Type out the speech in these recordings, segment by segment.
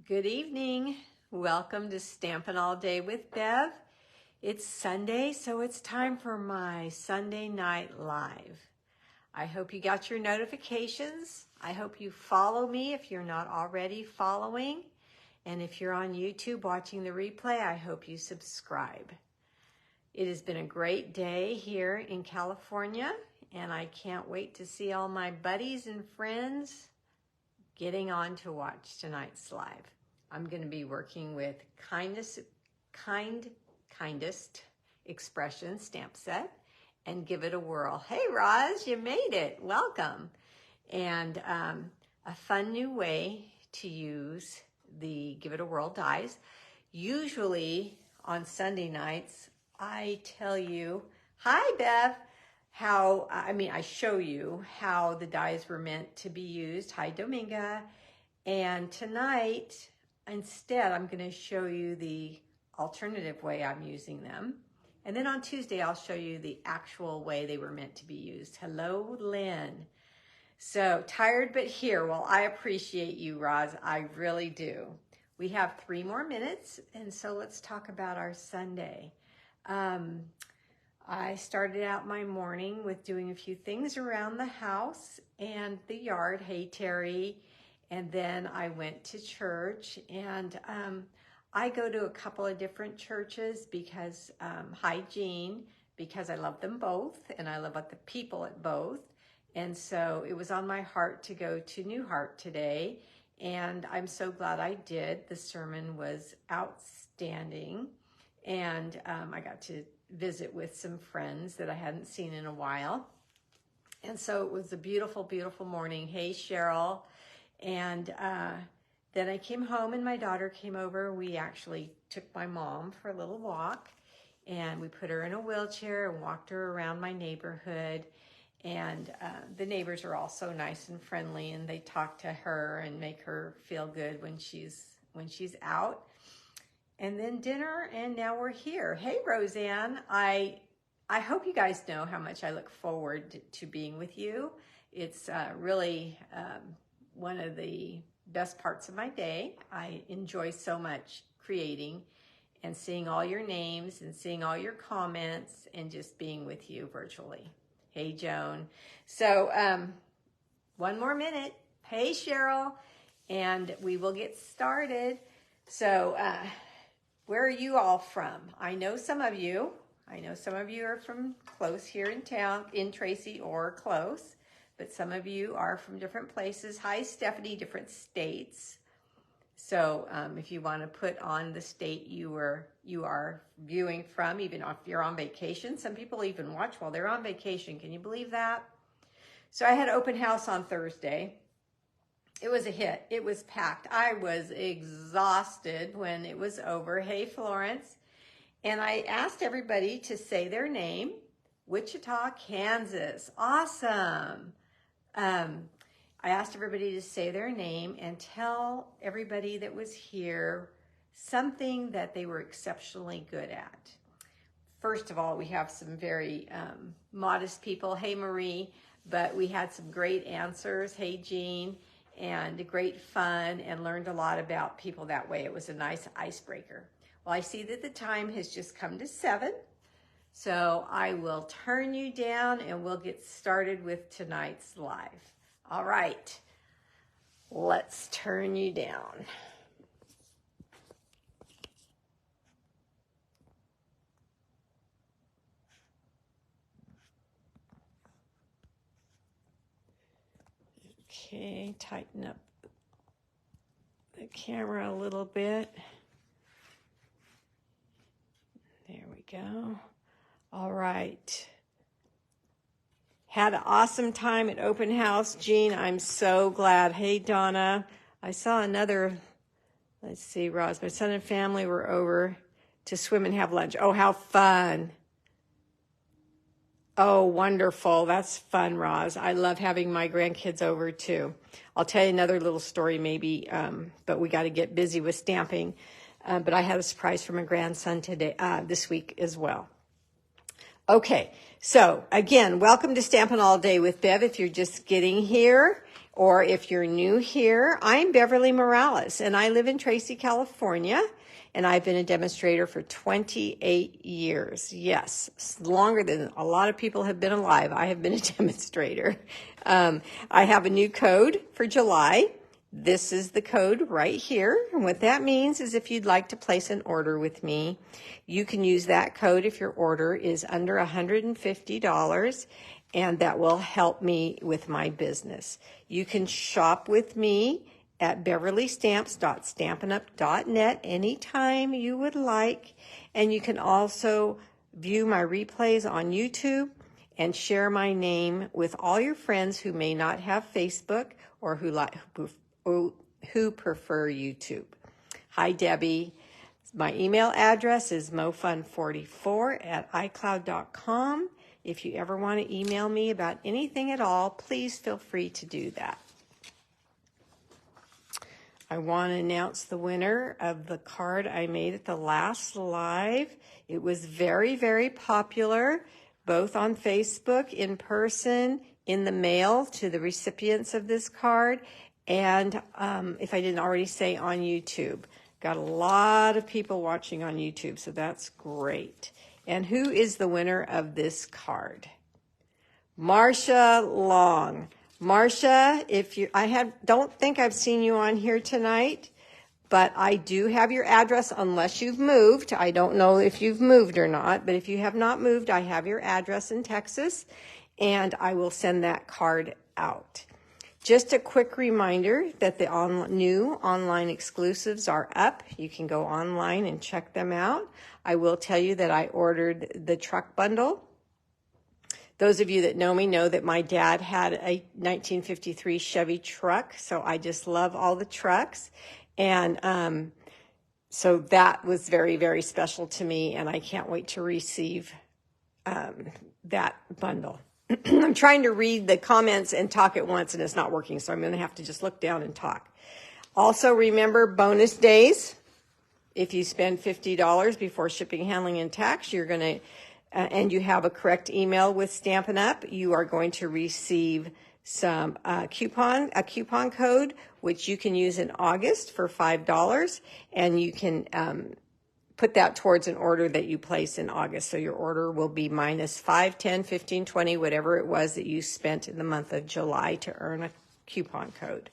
Good evening. Welcome to Stampin' All Day with Bev. It's Sunday, so it's time for my Sunday Night Live. I hope you got your notifications. I hope you follow me if you're not already following. And if you're on YouTube watching the replay, I hope you subscribe. It has been a great day here in California, and I can't wait to see all my buddies and friends getting on to watch tonight's live. I'm going to be working with Kindest Expression stamp set and Give It a Whirl. Hey Roz, you made it. Welcome. And a fun new way to use the Give It a Whirl dies. Usually on Sunday nights, I tell you, hi Bev, I show you how the dies were meant to be used. Hi Dominga. And tonight, instead, I'm going to show you the alternative way I'm using them. And then on Tuesday, I'll show you the actual way they were meant to be used. Hello, Lynn. So, tired but here. Well, I appreciate you, Roz. I really do. We have 3 more minutes, and so let's talk about our Sunday. I started out my morning with doing a few things around the house and the yard. Hey, Terry. And then I went to church, and I go to a couple of different churches because, hi Jean, because I love them both and I love the people at both. And so it was on my heart to go to New Heart today, and I'm so glad I did. The sermon was outstanding, and I got to visit with some friends that I hadn't seen in a while. And so it was a beautiful, beautiful morning. Hey, Cheryl. And then I came home and my daughter came over. We actually took my mom for a little walk, and we put her in a wheelchair and walked her around my neighborhood. And the neighbors are all so nice and friendly, and they talk to her and make her feel good when she's out. And then dinner, and now we're here. Hey, Roseanne. I hope you guys know how much I look forward to being with you. It's really one of the best parts of my day. I enjoy so much creating and seeing all your names and seeing all your comments and just being with you virtually. Hey, Joan. So 1 more minute. Hey, Cheryl. And we will get started. So where are you all from? I know some of you are from close here in town, in Tracy or close, but some of you are from different places. Hi, Stephanie, different states. So if you want to put on the state you are viewing from, even if you're on vacation, some people even watch while they're on vacation. Can you believe that? So I had open house on Thursday. It was a hit. It was packed. I was exhausted when it was over. Hey, Florence. And I asked everybody to say their name. Wichita, Kansas. Awesome. I asked everybody to say their name and tell everybody that was here something that they were exceptionally good at. First of all, we have some very modest people. Hey, Marie. But we had some great answers. Hey, Jean. And great fun, and learned a lot about people that way. It was a nice icebreaker. Well, I see that the time has just come to 7. So I will turn you down and we'll get started with tonight's live. All right, let's turn you down. Okay, tighten up the camera a little bit. There we go. All right. Had an awesome time at open house. Jean, I'm so glad. Hey, Donna. I saw another, let's see, Roz. My son and family were over to swim and have lunch. Oh, how fun. Oh, wonderful. That's fun, Roz. I love having my grandkids over, too. I'll tell you another little story maybe, but we got to get busy with stamping. But I had a surprise for my grandson today, this week as well. Okay, so again, welcome to Stampin' All Day with Bev. If you're just getting here, Or if you're new here, I'm Beverlee Morales, and I live in Tracy, California, and I've been a demonstrator for 28 years. Yes, longer than a lot of people have been alive. I have been a demonstrator. I have a new code for July. This is the code right here. And what that means is if you'd like to place an order with me, you can use that code if your order is under $150, and that will help me with my business. You can shop with me at beverleystamps.stampinup.net anytime you would like, and you can also view my replays on YouTube and share my name with all your friends who may not have Facebook or who prefer YouTube. Hi, Debbie. My email address is mofun44@icloud.com. If you ever want to email me about anything at all, please feel free to do that. I want to announce the winner of the card I made at the last live. It was very, very popular, both on Facebook, in person, in the mail to the recipients of this card, and if I didn't already say, on YouTube. Got a lot of people watching on YouTube, so that's great. And who is the winner of this card? Marcia Long. Marcia, don't think I've seen you on here tonight, but I do have your address unless you've moved. I don't know if you've moved or not, but if you have not moved, I have your address in Texas, and I will send that card out. Just a quick reminder that the new online exclusives are up. You can go online and check them out. I will tell you that I ordered the truck bundle. Those of you that know me know that my dad had a 1953 Chevy truck, so I just love all the trucks. And so that was very, very special to me, and I can't wait to receive that bundle. I'm trying to read the comments and talk at once, and it's not working, so I'm going to have to just look down and talk. Also, remember bonus days. If you spend $50 before shipping, handling, and tax, you're going to, and you have a correct email with Stampin' Up, you are going to receive some a coupon code, which you can use in August for $5, and you can put that towards an order that you place in August. So your order will be minus 5, 10, 15, 20, whatever it was that you spent in the month of July to earn a coupon code.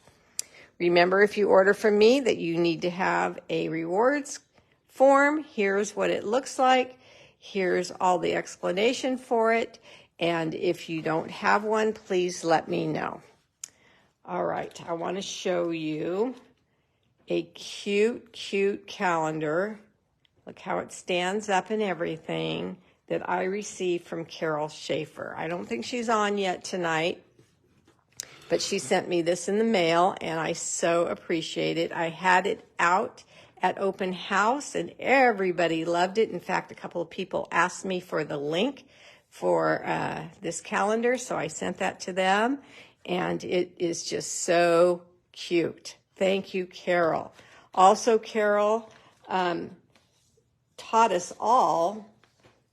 Remember, if you order from me, that you need to have a rewards form. Here's what it looks like. Here's all the explanation for it. And if you don't have one, please let me know. All right, I want to show you a cute, cute calendar. Look how it stands up and everything that I received from Carol Schaefer. I don't think she's on yet tonight, but she sent me this in the mail, and I so appreciate it. I had it out at open house, and everybody loved it. In fact, a couple of people asked me for the link for this calendar, so I sent that to them, and it is just so cute. Thank you, Carol. Also, Carol taught us all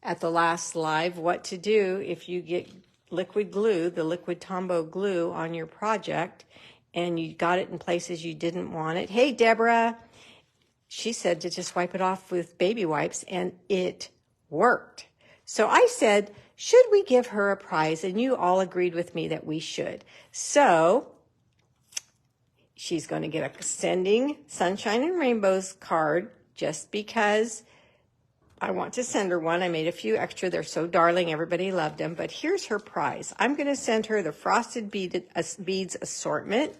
at the last live what to do if you get liquid glue, the liquid Tombow glue on your project, and you got it in places you didn't want it. Hey, Deborah. She said to just wipe it off with baby wipes, and it worked. So I said, should we give her a prize? And you all agreed with me that we should. So she's going to get a Sending Sunshine and Rainbows card just because I want to send her one. I made a few extra. They're so darling. Everybody loved them. But here's her prize. I'm going to send her the Frosted Beads assortment.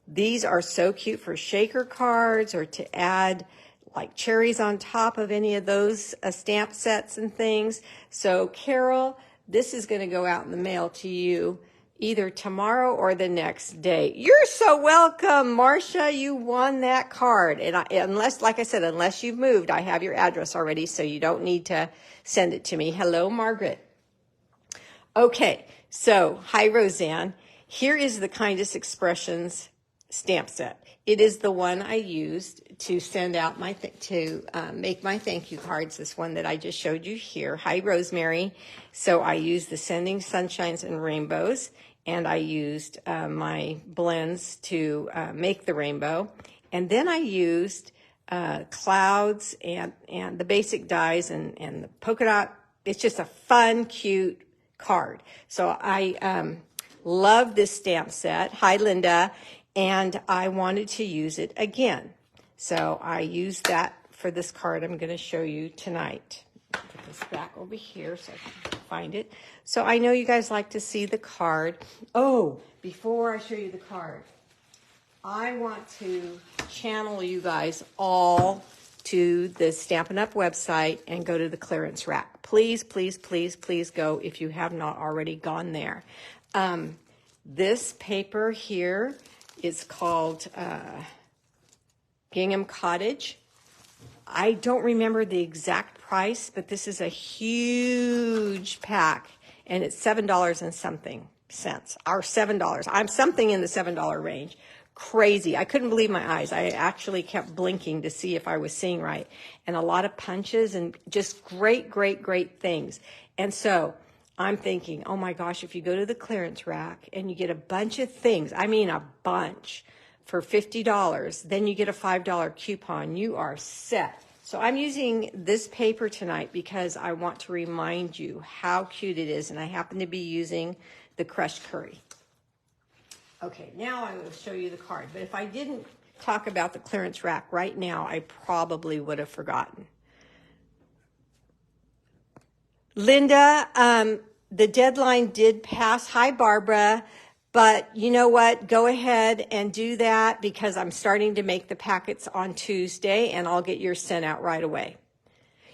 These are so cute for shaker cards or to add like cherries on top of any of those stamp sets and things. So Carol, this is going to go out in the mail to you either tomorrow or the next day. You're so welcome, Marcia. You won that card. And unless, like I said, unless you've moved, I have your address already, so you don't need to send it to me. Hello, Margaret. Okay, so hi, Roseanne. Here is the Kindest Expressions stamp set. It is the one I used to send out make my thank you cards. This one that I just showed you here. Hi, Rosemary. So I used the Sending Sunshines and Rainbows, and I used my blends to make the rainbow. And then I used clouds and the basic dies and the polka dot. It's just a fun, cute card. So I love this stamp set. Hi, Linda. And I wanted to use it again. So I used that for this card I'm going to show you tonight. Put this back over here so I can find it. So I know you guys like to see the card. Oh, before I show you the card, I want to channel you guys all to the Stampin' Up! Website and go to the clearance rack. Please, please, please, please go if you have not already gone there. This paper here is called Gingham Cottage. I don't remember the exact price, but this is a huge pack, and it's $7 and something cents, or $7. I'm something in the $7 range. Crazy. I couldn't believe my eyes. I actually kept blinking to see if I was seeing right. And a lot of punches and just great, great, great things. And so I'm thinking, oh my gosh, if you go to the clearance rack and you get a bunch of things, I mean a bunch, for $50, then you get a $5 coupon. You are set. So I'm using this paper tonight because I want to remind you how cute it is, and I happen to be using the crushed curry. Okay, now I will show you the card. But if I didn't talk about the clearance rack right now, I probably would have forgotten. Linda, the deadline did pass. Hi, Barbara. But you know what? Go ahead and do that because I'm starting to make the packets on Tuesday, and I'll get yours sent out right away.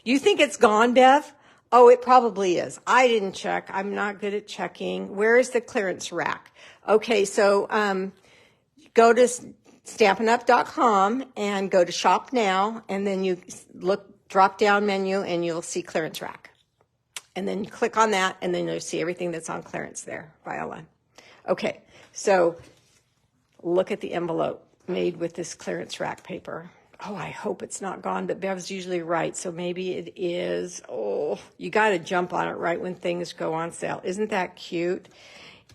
You think it's gone, Bev? Oh, it probably is. I didn't check. I'm not good at checking. Where is the clearance rack? Okay, so go to stampinup.com and go to shop now, and then you look drop down menu and you'll see clearance rack. And then you click on that, and then you'll see everything that's on clearance there, Viola. Okay, so look at the envelope made with this clearance rack paper. Oh, I hope it's not gone, but Bev's usually right, so maybe it is. Oh, you got to jump on it right when things go on sale. Isn't that cute?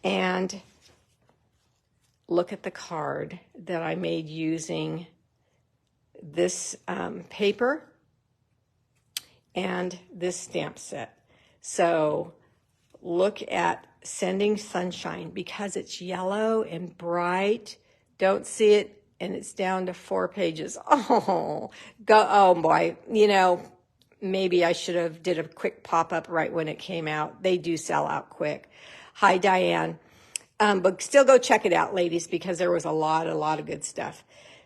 And look at the card that I made using this paper and this stamp set. So look at Sending Sunshine because it's yellow and bright. Don't see it, and it's down to 4 pages. Oh boy. You know, maybe I should have did a quick pop-up right when it came out. They do sell out quick. Hi, Diane. But still go check it out, ladies, because there was a lot of good stuff.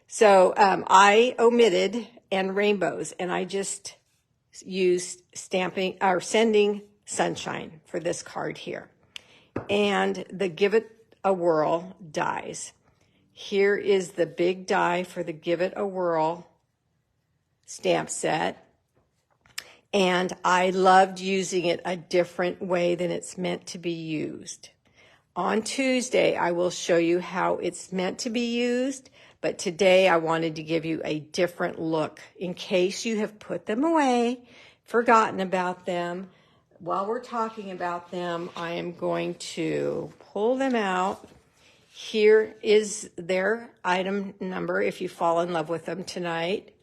So I omitted and rainbows, and I just used stamping or Sending Sunshine for this card here. And the Give It a Whirl dies. Here is the big die for the Give It a Whirl stamp set. And I loved using it a different way than it's meant to be used. On Tuesday, I will show you how it's meant to be used, but today I wanted to give you a different look in case you have put them away, forgotten about them. While we're talking about them, I am going to pull them out. Here is their item number if you fall in love with them tonight.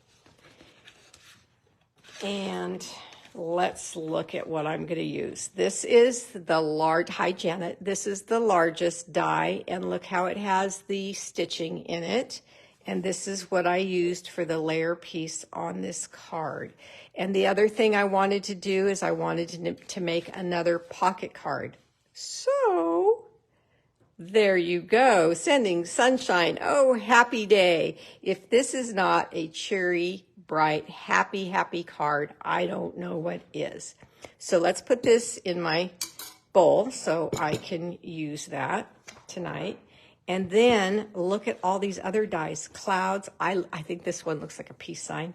And let's look at what I'm going to use. This is the large, hi Janet, this is the largest die, and look how it has the stitching in it. And this is what I used for the layer piece on this card. And the other thing I wanted to do is I wanted to make another pocket card. So there you go, Sending Sunshine. Oh, happy day. If this is not a cheery, bright, happy, happy card, I don't know what is. So let's put this in my bowl so I can use that tonight. And then look at all these other dies. Clouds. I think this one looks like a peace sign.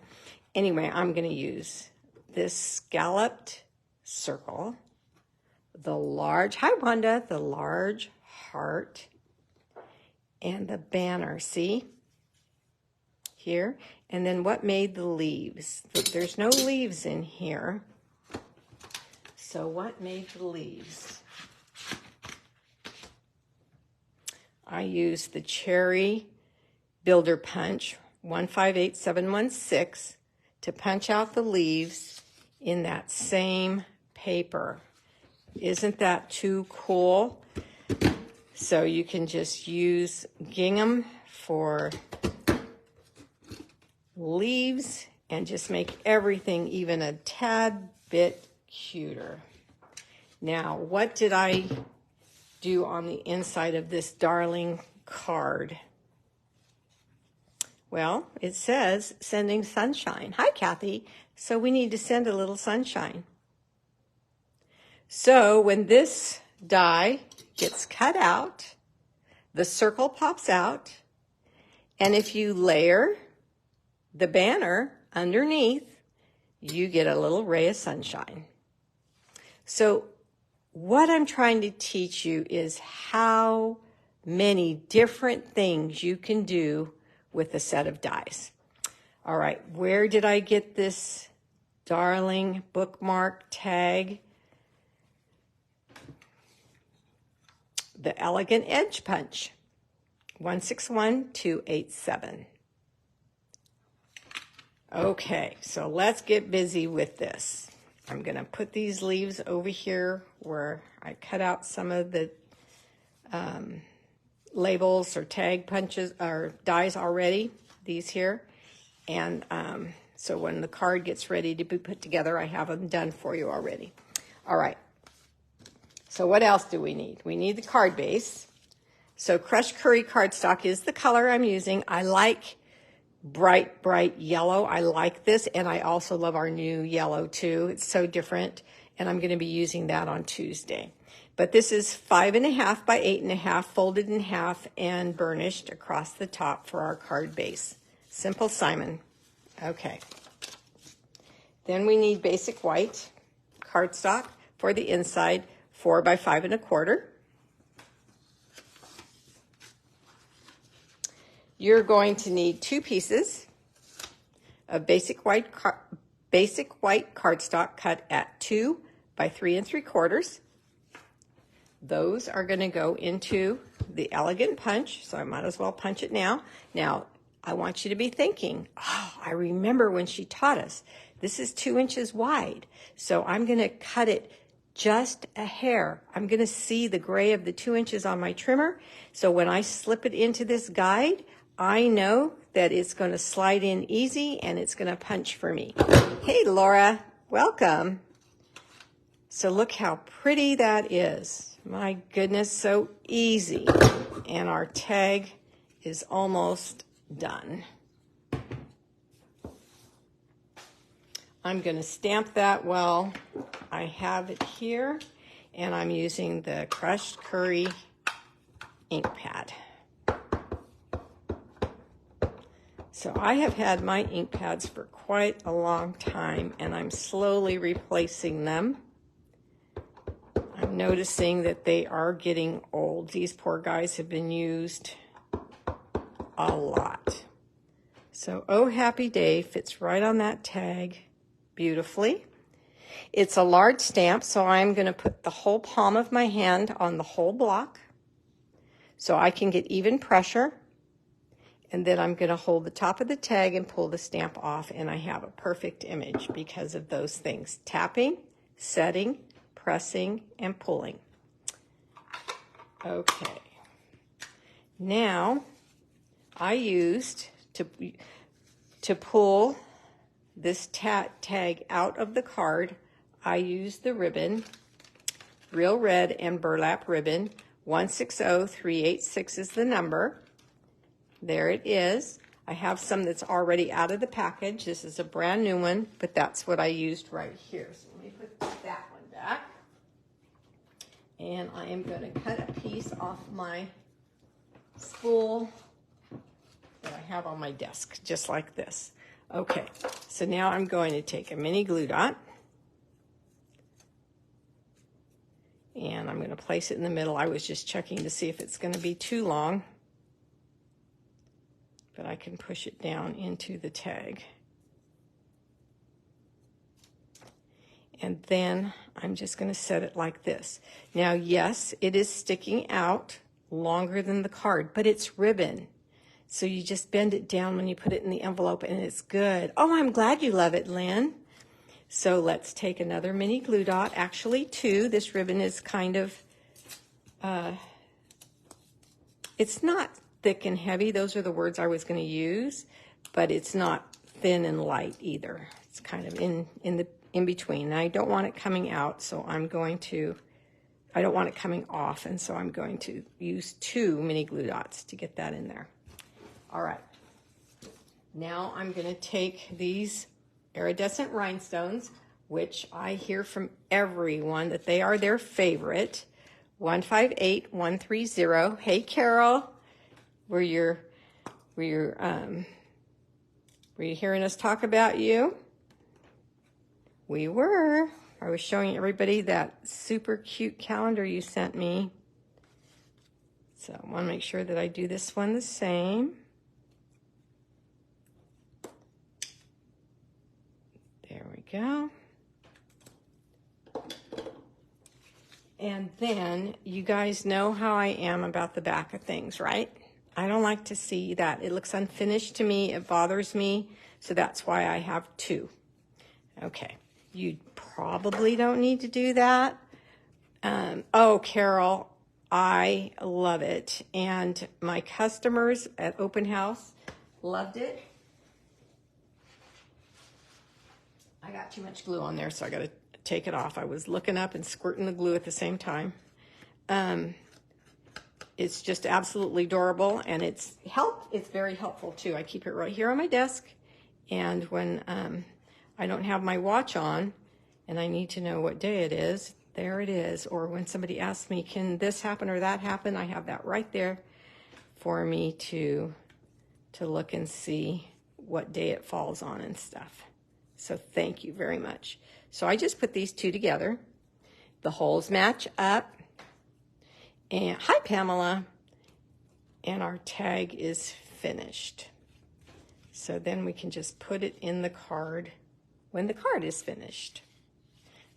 Anyway, I'm going to use this scalloped circle, the large, hi Wanda, the large heart, and the banner. See? Here. And then what made the leaves? There's no leaves in here. So what made the leaves? I use the Cherry Builder Punch 158716 to punch out the leaves in that same paper. Isn't that too cool? So you can just use gingham for leaves and just make everything even a tad bit cuter. Now, what did I do on the inside of this darling card? Well, it says sending sunshine. Hi, Kathy. So we need to send a little sunshine. So when this die gets cut out, the circle pops out, and if you layer the banner underneath, you get a little ray of sunshine. So what I'm trying to teach you is how many different things you can do with a set of dies. All right, where did I get this darling bookmark tag? The Elegant Edge Punch, 161287. Okay, so let's get busy with this. I'm going to put these leaves over here where I cut out some of the labels or tag punches or dies already, these here. And so when the card gets ready to be put together, I have them done for you already. All right. So what else do we need? We need the card base. So crushed curry cardstock is the color I'm using. I like bright, bright yellow. I like this, and I also love our new yellow too. It's so different, and I'm going to be using that on Tuesday. But this is 5.5 by 8.5, folded in half and burnished across the top for our card base. Simple Simon. Okay. Then we need basic white cardstock for the inside, 4 by 5.25. You're going to need 2 pieces of basic white cardstock cut at 2 by 3 3/4. Those are going to go into the Elegant Punch, so I might as well punch it now. Now, I want you to be thinking, oh, I remember when she taught us. This is 2 inches wide, so I'm going to cut it just a hair. I'm going to see the gray of the 2 inches on my trimmer, so when I slip it into this guide, I know that it's going to slide in easy and it's going to punch for me. Hey, Laura, welcome. So look how pretty that is. My goodness, so easy. And our tag is almost done. I'm going to stamp that while I have it here, and I'm using the crushed curry ink pad. So I have had my ink pads for quite a long time, and I'm slowly replacing them. I'm noticing that they are getting old. These poor guys have been used a lot. So Oh Happy Day fits right on that tag beautifully. It's a large stamp, so I'm going to put the whole palm of my hand on the whole block so I can get even pressure. And then I'm going to hold the top of the tag and pull the stamp off, and I have a perfect image because of those things: tapping, setting, pressing, and pulling. Okay. Now, I used to pull this tag out of the card, I used the ribbon, Real Red and Burlap ribbon. 160386 is the number. There it is. I have some that's already out of the package. This is a brand new one, but that's what I used right here. So let me put that one back. And I am going to cut a piece off my spool that I have on my desk, just like this. Okay, so now I'm going to take a mini glue dot, and I'm going to place it in the middle. I was just checking to see if it's going to be too long, but I can push it down into the tag. And then I'm just going to set it like this. Now, yes, it is sticking out longer than the card, but it's ribbon. So you just bend it down when you put it in the envelope and it's good. Oh, I'm glad you love it, Lynn. So let's take another mini glue dot, actually 2. This ribbon is kind of, it's not thick and heavy. Those are the words I was going to use, but it's not thin and light either. It's kind of in between. And I don't want it coming out, so I don't want it coming off, and so I'm going to use 2 mini glue dots to get that in there. All right. Now I'm going to take these iridescent rhinestones, which I hear from everyone that they are their favorite. 158130. Hey, Carol. Were you hearing us talk about you? We were. I was showing everybody that super cute calendar you sent me. So I want to make sure that I do this one the same. There we go. And then you guys know how I am about the back of things, right? I don't like to see that. It looks unfinished to me. It bothers me. So that's why I have 2. Okay. You probably don't need to do that. Oh, Carol, I love it. And my customers at Open House loved it. I got too much glue on there, so I got to take it off. I was looking up and squirting the glue at the same time. It's just absolutely adorable, and it's very helpful too. I keep it right here on my desk, and when I don't have my watch on and I need to know what day it is, there it is. Or when somebody asks me, can this happen or that happen, I have that right there for me to look and see what day it falls on and stuff. So thank you very much. So I just put these 2 together. The holes match up. And hi, Pamela. And our tag is finished. So then we can just put it in the card when the card is finished.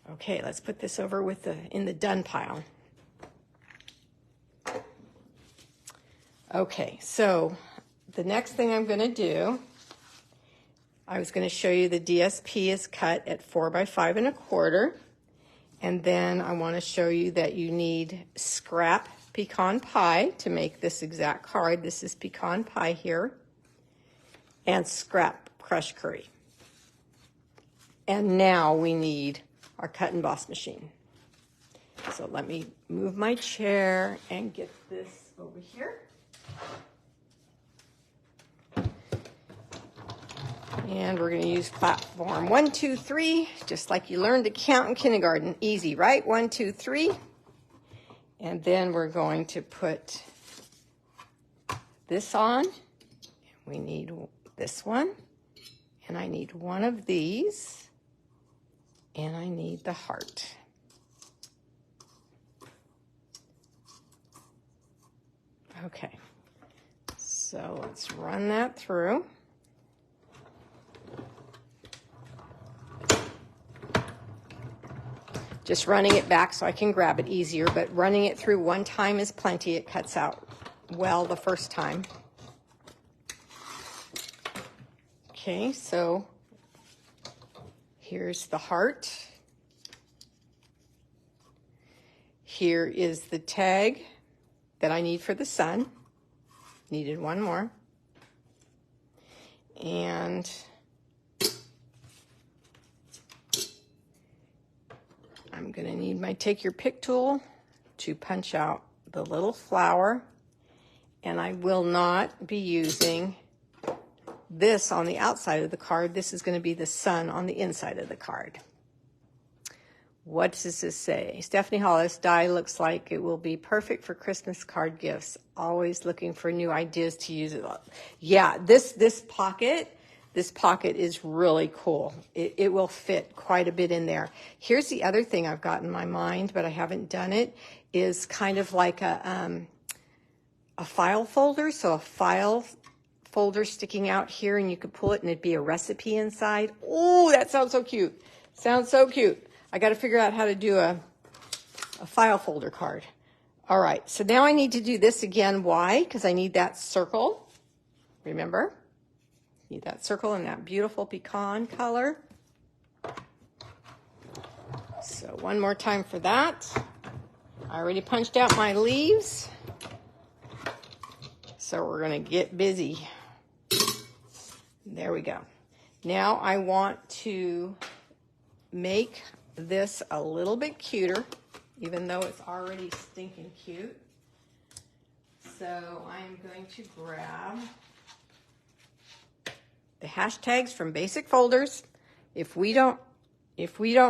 Okay, let's put this over in the done pile. Okay, so the next thing I'm going to do, I was going to show you the DSP is cut at 4 by 5 1/4. And then I want to show you that you need scrap pecan pie to make this exact card. This is pecan pie here. And scrap crushed curry. And now we need our cut and emboss machine. So let me move my chair and get this over here. And we're going to use platform 1, 2, 3, just like you learned to count in kindergarten. Easy, right? 1, 2, 3. And then we're going to put this on. We need this one. And I need one of these. And I need the heart. Okay. So let's run that through. Just running it back so I can grab it easier, but running it through one time is plenty. It cuts out well the first time. Okay, so here's the heart. Here is the tag that I need for the sun. Needed one more. And I'm going to need my take your pick tool to punch out the little flower. And I will not be using this on the outside of the card. This is going to be the sun on the inside of the card. What does this say? Stephanie Hollis, die looks like it will be perfect for Christmas card gifts. Always looking for new ideas to use it. Yeah, this pocket is really cool. It will fit quite a bit in there. Here's the other thing I've got in my mind, but I haven't done it, is kind of like a file folder. So a file folder sticking out here, and you could pull it and it'd be a recipe inside. Oh, that sounds so cute. Sounds so cute. I got to figure out how to do a file folder card. All right, so now I need to do this again. Why? Because I need that circle. Remember? Need that circle in that beautiful pecan color. So one more time for that. I already punched out my leaves. So we're going to get busy. There we go. Now I want to make this a little bit cuter, even though it's already stinking cute. So I'm going to grab the hashtags from Basic Folders. If we don't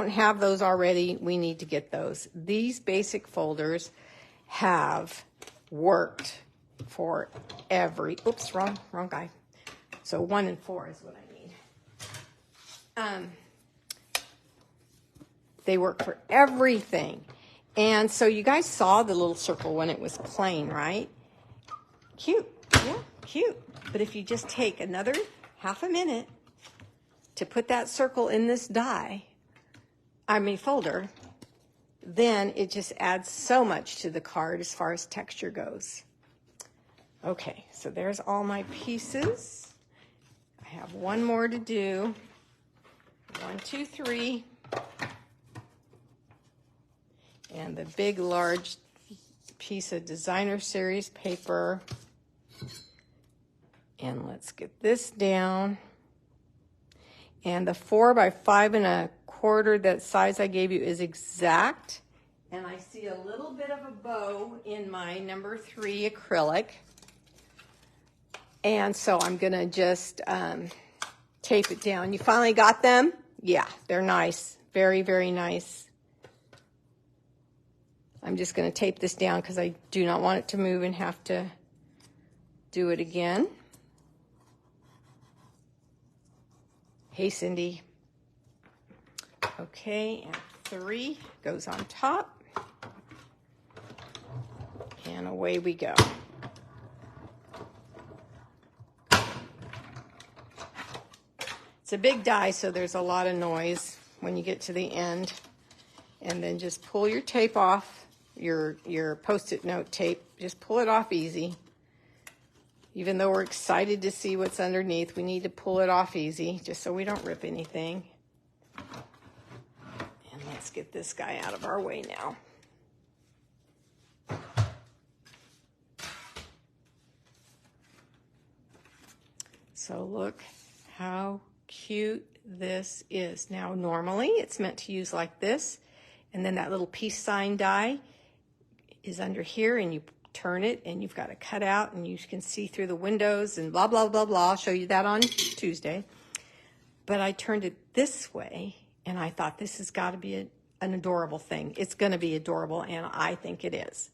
have those already, we need to get those. These basic folders have worked for every, oops, wrong guy. So 1 and 4 is what I need. They work for everything. And so you guys saw the little circle when it was plain, right? Cute, yeah, cute. But if you just take another half a minute to put that circle in this folder, then it just adds so much to the card as far as texture goes. Okay, so there's all my pieces. I have one more to do. 1, 2, 3. And the big, large piece of designer series paper. And let's get this down. And the 4 by 5 1/4, that size I gave you, is exact. And I see a little bit of a bow in my number 3 acrylic. And so I'm going to just tape it down. You finally got them? Yeah, they're nice. Very, very nice. I'm just going to tape this down because I do not want it to move and have to do it again. Hey, Cindy. Okay, and 3 goes on top. And away we go. It's a big die, so there's a lot of noise when you get to the end. And then just pull your tape off, your Post-it note tape. Just pull it off easy. Even though we're excited to see what's underneath, we need to pull it off easy, just so we don't rip anything. And let's get this guy out of our way now. So look how cute this is. Now, normally it's meant to use like this, and then that little peace sign die is under here, and you turn it, and you've got a cutout, and you can see through the windows, and blah, blah, blah, blah. I'll show you that on Tuesday. But I turned it this way, and I thought this has got to be an adorable thing. It's going to be adorable, and I think it is.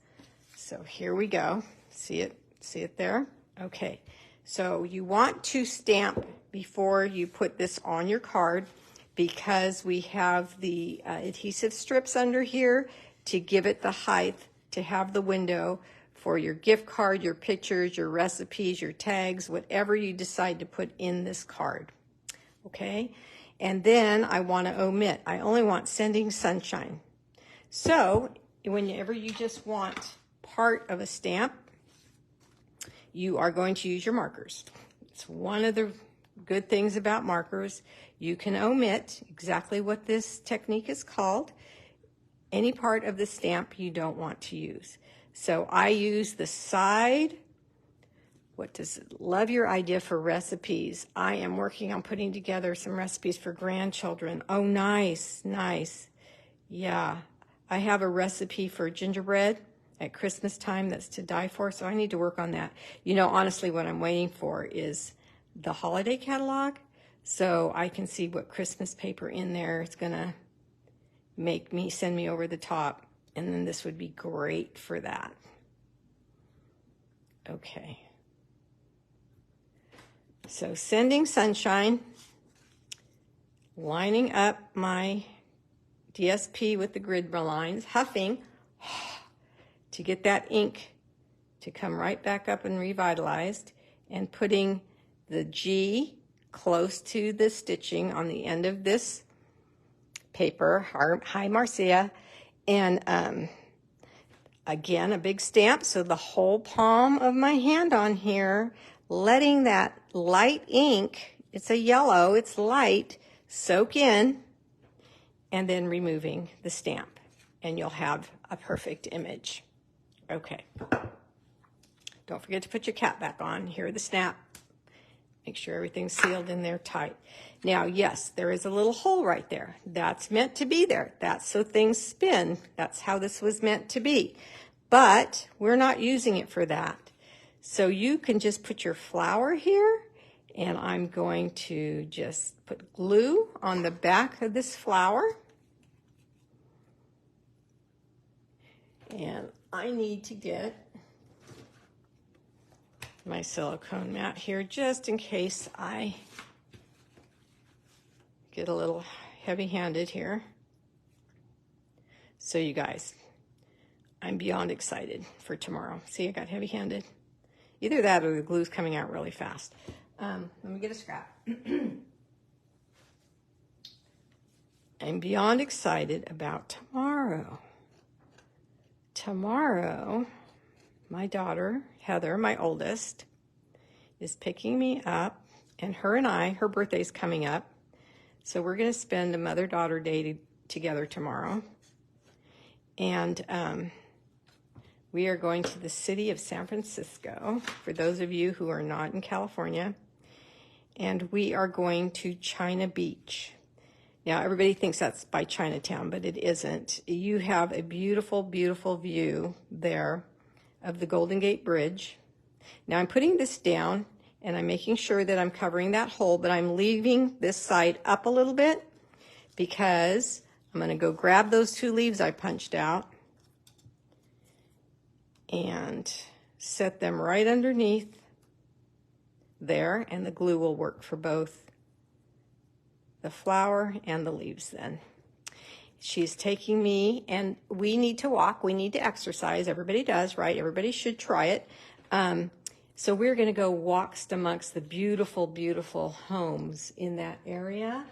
So here we go. See it? See it there? Okay. So you want to stamp before you put this on your card, because we have the adhesive strips under here to give it the height, to have the window for your gift card, your pictures, your recipes, your tags, whatever you decide to put in this card. Okay? And then I want to omit. I only want Sending Sunshine. So whenever you just want part of a stamp, you are going to use your markers. It's one of the good things about markers. You can omit exactly what this technique is called, any part of the stamp you don't want to use. So I use the side. What does it? Love your idea for recipes. I am working on putting together some recipes for grandchildren. Oh, nice, nice. Yeah, I have a recipe for gingerbread at Christmas time that's to die for, so I need to work on that. You know, honestly, what I'm waiting for is the holiday catalog, so I can see what Christmas paper in there is going to send me over the top, and then this would be great for that. Okay. So Sending Sunshine, lining up my DSP with the grid lines, huffing to get that ink to come right back up and revitalized, and putting the G close to the stitching on the end of this paper. Hi, Marcia. And Again, a big stamp, so the whole palm of my hand on here, letting that light ink, it's a yellow, it's light, soak in, and then removing the stamp, and you'll have a perfect image. Okay. Don't forget to put your cap back on. Here, the snap. Make sure everything's sealed in there tight. Now, yes, there is a little hole right there. That's meant to be there. That's so things spin. That's how this was meant to be. But we're not using it for that. So you can just put your flower here, and I'm going to just put glue on the back of this flower. And I need to get my silicone mat here just in case I get a little heavy-handed here. So you guys, I'm beyond excited for tomorrow. See, I got heavy-handed. Either that or the glue's coming out really fast. Let me get a scrap. I'm beyond excited about tomorrow. Tomorrow, my daughter, Heather, my oldest, is picking me up, and her birthday's coming up. So we're going to spend a mother-daughter day together tomorrow. And we are going to the city of San Francisco, for those of you who are not in California. And we are going to China Beach. Now, everybody thinks that's by Chinatown, but it isn't. You have a beautiful, beautiful view there of the Golden Gate Bridge. Now, I'm putting this down, and I'm making sure that I'm covering that hole, but I'm leaving this side up a little bit because I'm going to go grab those 2 leaves I punched out and set them right underneath there, and the glue will work for both the flower and the leaves then. She's taking me, and we need to walk, we need to exercise. Everybody does, right? Everybody should try it. So we're going to go walk amongst the beautiful, beautiful homes in that area.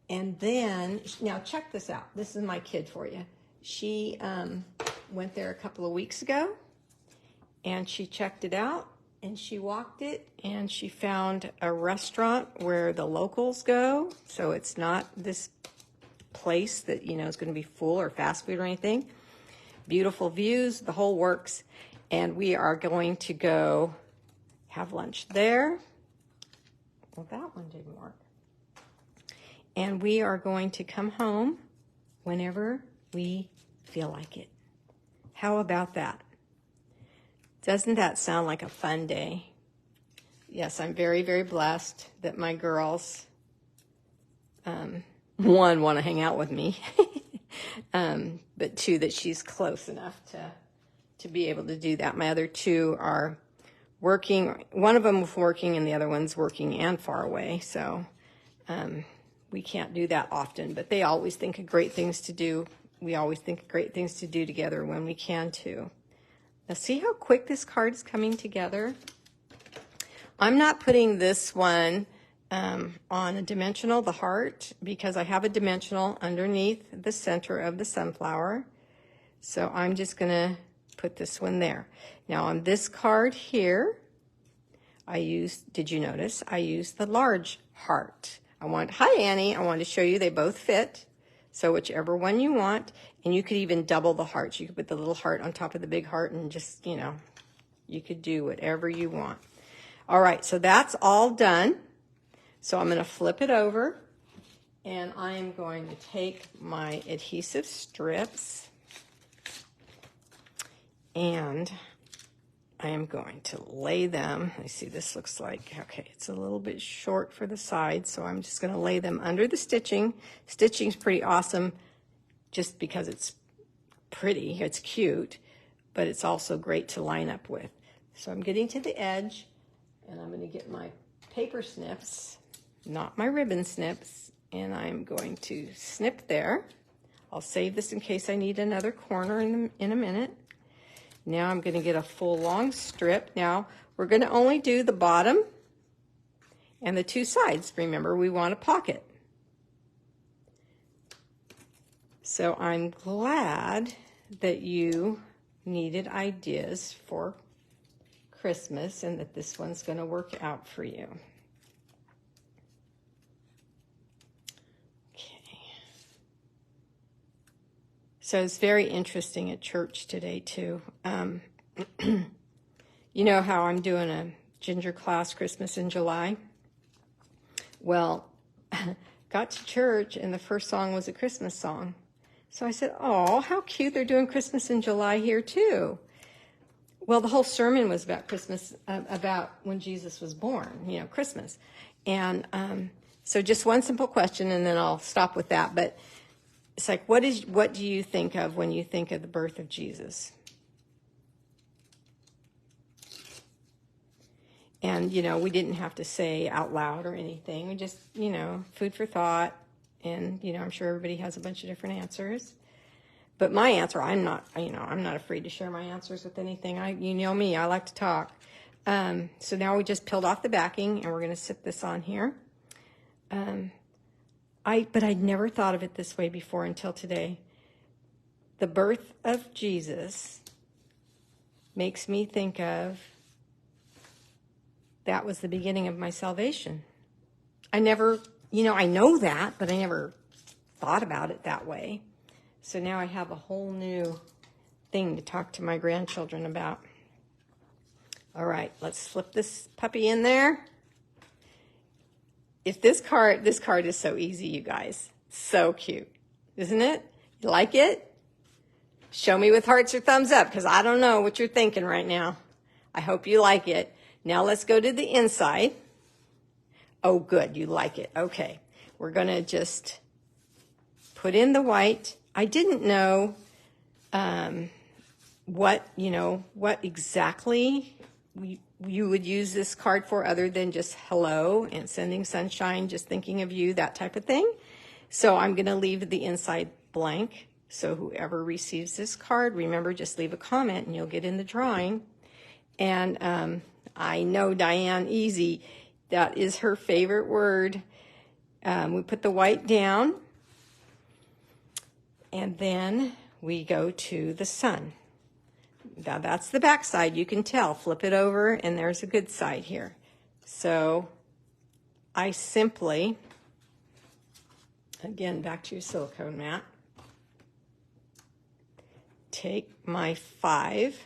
And then, now check this out. This is my kid for you. She went there a couple of weeks ago, and she checked it out, and she walked it, and she found a restaurant where the locals go. So it's not this place that, you know, is going to be full or fast food or anything. Beautiful views, the whole works. And we are going to go have lunch there. Well, that one didn't work. And we are going to come home whenever we feel like it. How about that? Doesn't that sound like a fun day? Yes, I'm very, very blessed that my girls, one, want to hang out with me, but 2, that she's close enough to be able to do that. My other 2 are working. One of them is working, and the other one's working and far away, so we can't do that often, but they always think of great things to do. We always think of great things to do together when we can, too. Now, see how quick this card is coming together? I'm not putting this one on a dimensional, the heart, because I have a dimensional underneath the center of the sunflower. So I'm just going to put this one there. Now, on this card here, did you notice, I used the large heart. Hi, Annie, I wanted to show you they both fit. So whichever one you want, and you could even double the hearts. You could put the little heart on top of the big heart and just, you know, you could do whatever you want. All right, so that's all done. So I'm going to flip it over, and I am going to take my adhesive strips, and I am going to lay them. I see this looks like, okay, it's a little bit short for the side, so I'm just going to lay them under the stitching. Stitching's pretty awesome just because it's pretty, it's cute, but it's also great to line up with. So I'm getting to the edge, and I'm going to get my paper snips, not my ribbon snips, and I'm going to snip there. I'll save this in case I need another corner in a minute. Now I'm going to get a full long strip. Now we're going to only do the bottom and the 2 sides. Remember, we want a pocket. So I'm glad that you needed ideas for Christmas and that this one's going to work out for you. Okay. So it's very interesting at church today, too. You know how I'm doing a ginger class Christmas in July? Well, got to church and the first song was a Christmas song. So I said, oh, how cute, they're doing Christmas in July here too. Well, the whole sermon was about Christmas, about when Jesus was born, you know, Christmas. And so just one simple question and then I'll stop with that. But it's like, what do you think of when you think of the birth of Jesus? And, you know, we didn't have to say out loud or anything. We just, you know, food for thought. And, you know, I'm sure everybody has a bunch of different answers. But my answer, I'm not afraid to share my answers with anything. You know me, I like to talk. So now we just peeled off the backing and we're going to sit this on here. But I'd never thought of it this way before until today. The birth of Jesus makes me think of that was the beginning of my salvation. I never, you know, I know that, but I never thought about it that way. So now I have a whole new thing to talk to my grandchildren about. All right, let's slip this puppy in there. If this card is so easy, you guys. So cute, isn't it? You like it? Show me with hearts or thumbs up, because I don't know what you're thinking right now. I hope you like it. Now let's go to the inside. Oh, good, you like it. Okay, we're going to just put in the white. I didn't know what exactly you would use this card for other than just hello and sending sunshine, just thinking of you, that type of thing. So I'm going to leave the inside blank. So whoever receives this card, remember, just leave a comment and you'll get in the drawing. And I know Diane Easy, that is her favorite word. We put the white down, and then we go to the sun. Now that's the back side, you can tell. Flip it over, and there's a good side here. So I simply, again, back to your silicone mat, take my 5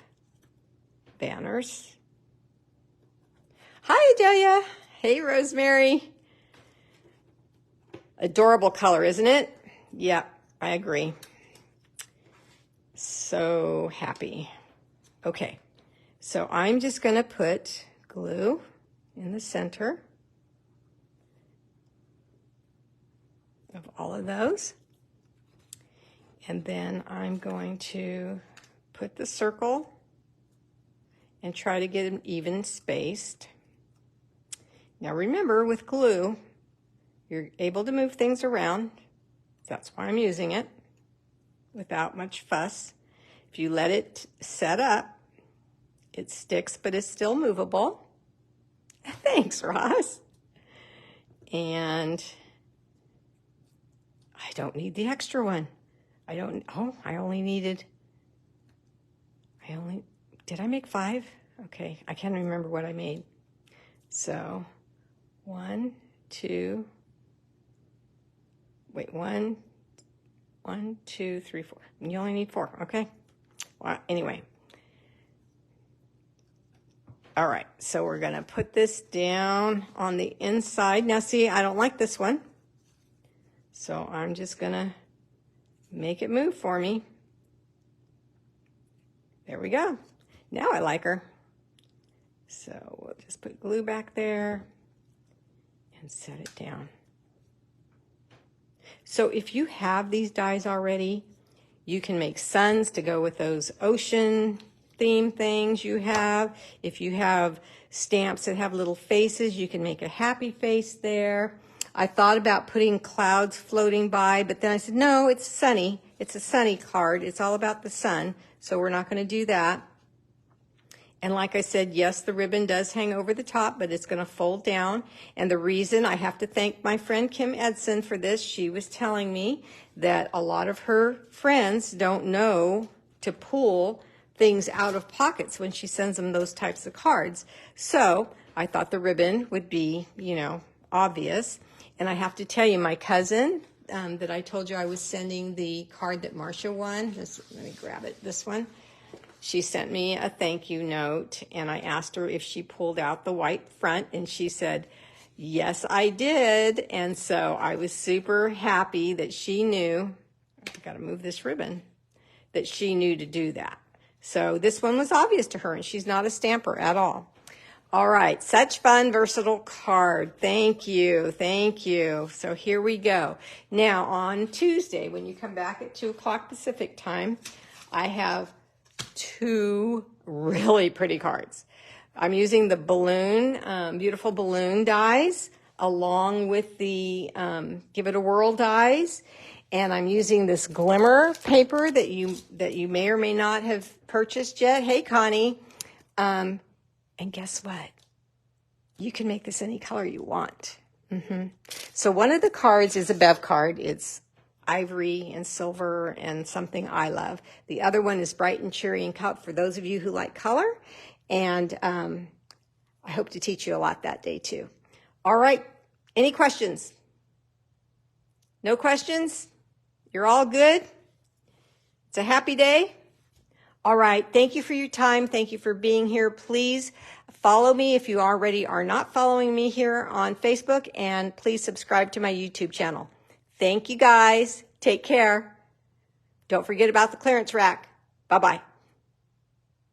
banners. Hi, Adelia. Hey, Rosemary. Adorable color, isn't it? Yep, I agree. So happy. Okay, so I'm just going to put glue in the center of all of those. And then I'm going to put the circle and try to get them even spaced. Now remember, with glue, you're able to move things around. That's why I'm using it without much fuss. If you let it set up, it sticks, but it's still movable. Thanks, Ross. And I don't need the extra one. Did I make 5? Okay, I can't remember what I made. So 1, 2, 3, 4. You only need 4, okay? Well, anyway. All right, so we're gonna put this down on the inside. Now see, I don't like this one. So I'm just gonna make it move for me. There we go. Now I like her. So we'll just put glue back there and set it down. So if you have these dies already, you can make suns to go with those ocean theme things you have. If you have stamps that have little faces, you can make a happy face there. I thought about putting clouds floating by, but then I said, no, it's sunny. It's a sunny card. It's all about the sun, so we're not going to do that. And like I said, yes, the ribbon does hang over the top, but it's going to fold down. And the reason, I have to thank my friend Kim Edson for this. She was telling me that a lot of her friends don't know to pull things out of pockets when she sends them those types of cards. So I thought the ribbon would be, you know, obvious. And I have to tell you, my cousin that I told you I was sending the card that Marcia won, let me grab it, this one. She sent me a thank you note, and I asked her if she pulled out the white front, and she said, yes, I did. And so I was super happy that she knew, I've got to move this ribbon, that she knew to do that. So this one was obvious to her, and she's not a stamper at all. All right, such fun, versatile card. Thank you, thank you. So here we go. Now on Tuesday, when you come back at 2 o'clock Pacific time, I have 2 really pretty cards. I'm using the balloon, beautiful balloon dies, along with the Give It a Whirl dies. And I'm using this glimmer paper that you may or may not have purchased yet. Hey, Connie. And guess what? You can make this any color you want. So one of the cards is a Bev card. It's ivory and silver and something I love. The other one is bright and cheery and color for those of you who like color. And I hope to teach you a lot that day too. All right. Any questions? No questions? You're all good? It's a happy day? All right. Thank you for your time. Thank you for being here. Please follow me if you already are not following me here on Facebook, and please subscribe to my YouTube channel. Thank you guys. Take care. Don't forget about the clearance rack. Bye-bye.